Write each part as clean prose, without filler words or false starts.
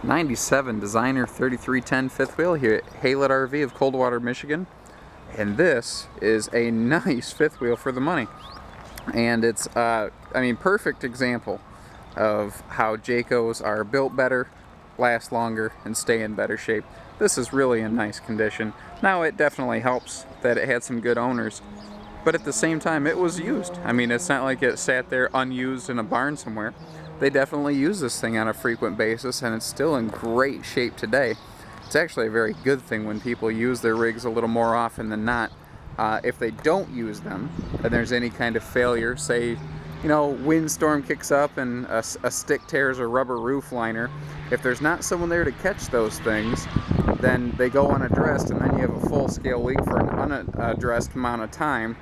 97 designer 3310 fifth wheel here at Haylett RV of Coldwater, Michigan. And this is a nice fifth wheel for the money. And it's, perfect example of how Jaycos are built better, last longer, and stay in better shape. This is really in nice condition. Now it definitely helps that it had some good owners, but at the same time it was used. I mean, it's not like it sat there unused in a barn somewhere. They definitely use this thing on a frequent basis, and it's still in great shape today. It's actually a very good thing when people use their rigs a little more often than not. If they don't use them and there's any kind of failure, say, windstorm kicks up and a stick tears a rubber roof liner, if there's not someone there to catch those things, then they go unaddressed, and then you have a full-scale leak for an unaddressed amount of time,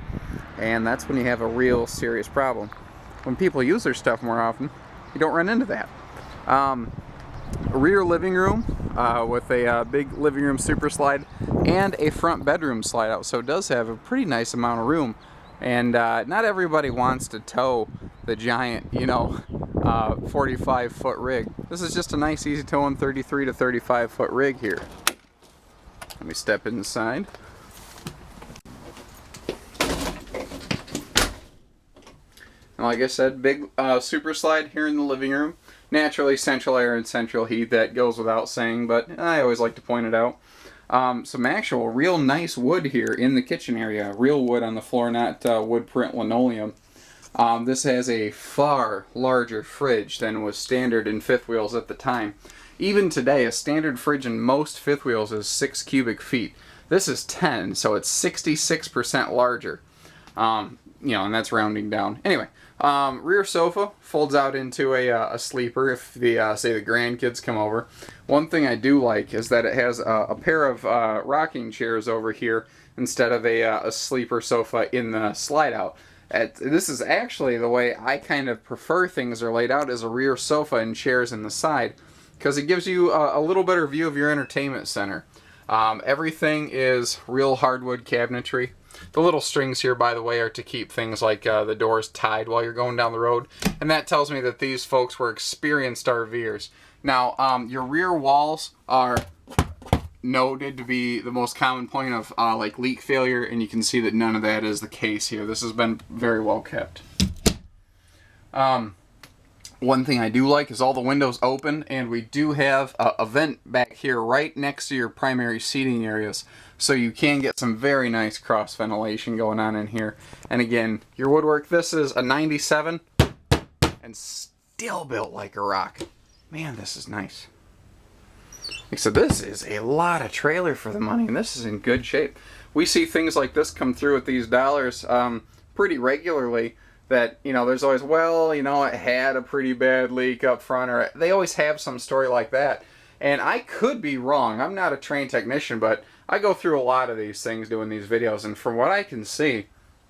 and that's when you have a real serious problem. When people use their stuff more often, you don't run into that. Rear living room with a big living room super slide and a front bedroom slide out, so it does have a pretty nice amount of room. And not everybody wants to tow the giant 45-foot rig. This is just a nice easy towing 33 to 35 foot rig here. Let me step inside. And like I said, big super slide here in the living room. Naturally central air and central heat, that goes without saying, but I always like to point it out. Some actual real nice wood here in the kitchen area. Real wood on the floor, not wood print linoleum. This has a far larger fridge than was standard in fifth wheels at the time. Even today, a standard fridge in most fifth wheels is 6 cubic feet. This is 10, so it's 66% larger. And that's rounding down. Anyway, rear sofa folds out into a sleeper if say the grandkids come over. One thing I do like is that it has a pair of rocking chairs over here instead of a sleeper sofa in the slide out. This is actually the way I kind of prefer things are laid out, as a rear sofa and chairs in the side, because it gives you a little better view of your entertainment center. Everything is real hardwood cabinetry. The little strings here, by the way, are to keep things like the doors tied while you're going down the road, and that tells me that these folks were experienced RVers. Now, your rear walls are noted to be the most common point of like leak failure, and you can see that none of that is the case here. This has been very well kept. One thing I do like is all the windows open, and we do have a vent back here right next to your primary seating areas, so you can get some very nice cross ventilation going on in here. And again, your woodwork, this is a 97 and still built like a rock. Man, this is nice. Like I said, this is a lot of trailer for the money, and this is in good shape. We see things like this come through at these dollars pretty regularly. That, there's always, it had a pretty bad leak up front, or they always have some story like that. And I could be wrong. I'm not a trained technician, but I go through a lot of these things doing these videos, and from what I can see,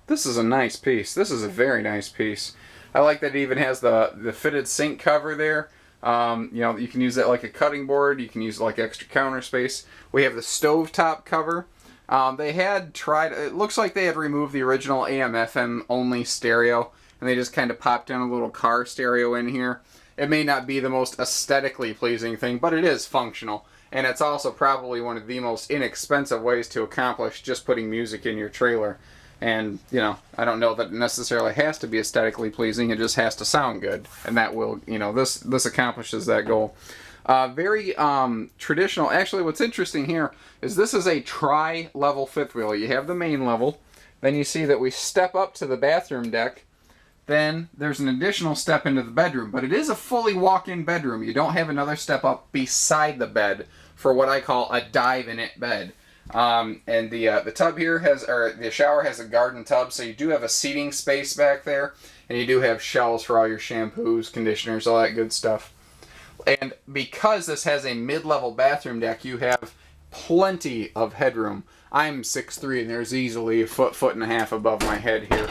this is a nice piece. This is a very nice piece. I like that it even has the fitted sink cover there. You can use that like a cutting board. You can use it like extra counter space. We have the stovetop cover. They had tried, it looks like they had removed the original AM/FM only stereo, and they just kind of popped in a little car stereo in here. It may not be the most aesthetically pleasing thing, but it is functional, and it's also probably one of the most inexpensive ways to accomplish just putting music in your trailer. And, I don't know that it necessarily has to be aesthetically pleasing, it just has to sound good, and that will, this accomplishes that goal. Very traditional. Actually, what's interesting here is this is a tri-level fifth wheel. You have the main level, then you see that we step up to the bathroom deck, then there's an additional step into the bedroom, but it is a fully walk-in bedroom. You don't have another step up beside the bed for what I call a dive-in-it bed. And the tub here the shower has a garden tub, so you do have a seating space back there, and you do have shelves for all your shampoos, conditioners, all that good stuff. And because this has a mid-level bathroom deck, you have plenty of headroom. I'm 6'3", and there's easily a foot and a half above my head here.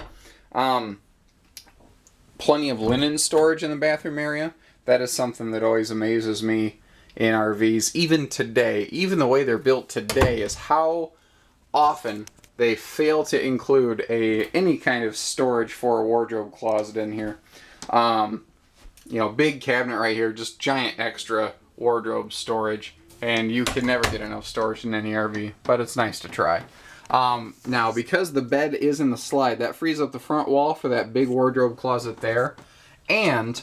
Plenty of linen storage in the bathroom area. That is something that always amazes me in RVs. Even today, even the way they're built today, is how often they fail to include any kind of storage for a wardrobe closet in here. Big cabinet right here, just giant extra wardrobe storage, and you can never get enough storage in any RV, but it's nice to try. Now, because the bed is in the slide, that frees up the front wall for that big wardrobe closet there, and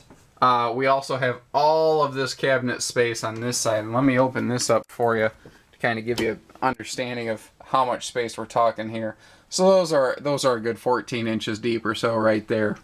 we also have all of this cabinet space on this side. And let me open this up for you to kind of give you an understanding of how much space we're talking here. So those are a good 14 inches deep or so right there.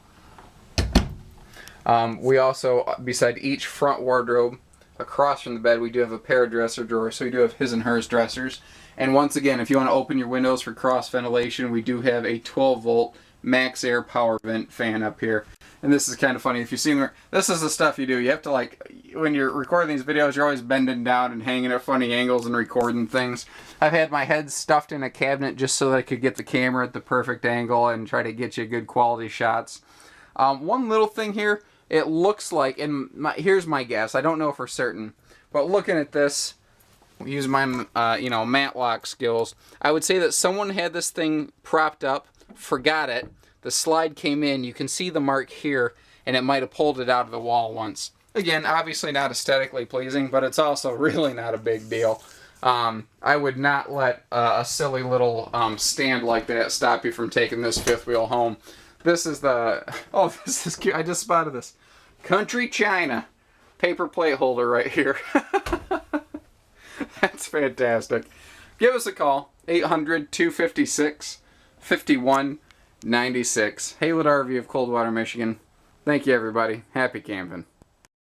We also, beside each front wardrobe, across from the bed, we do have a pair of dresser drawers. So we do have his and hers dressers. And once again, if you want to open your windows for cross ventilation, we do have a 12-volt max air power vent fan up here. And this is kind of funny. If you've seen, this is the stuff you do. You have to, like, when you're recording these videos, you're always bending down and hanging at funny angles and recording things. I've had my head stuffed in a cabinet just so that I could get the camera at the perfect angle and try to get you good quality shots. One little thing here, it looks like, and here's my guess, I don't know for certain, but looking at this, use my Matlock skills, I would say that someone had this thing propped up, forgot it, the slide came in, you can see the mark here, and it might have pulled it out of the wall once. Again, obviously not aesthetically pleasing, but it's also really not a big deal. I would not let a silly little stand like that stop you from taking this fifth wheel home. This is this is cute, I just spotted this. Country China paper plate holder right here. That's fantastic. Give us a call, 800-256-5196. Haylett RV of Coldwater, Michigan. Thank you, everybody. Happy camping.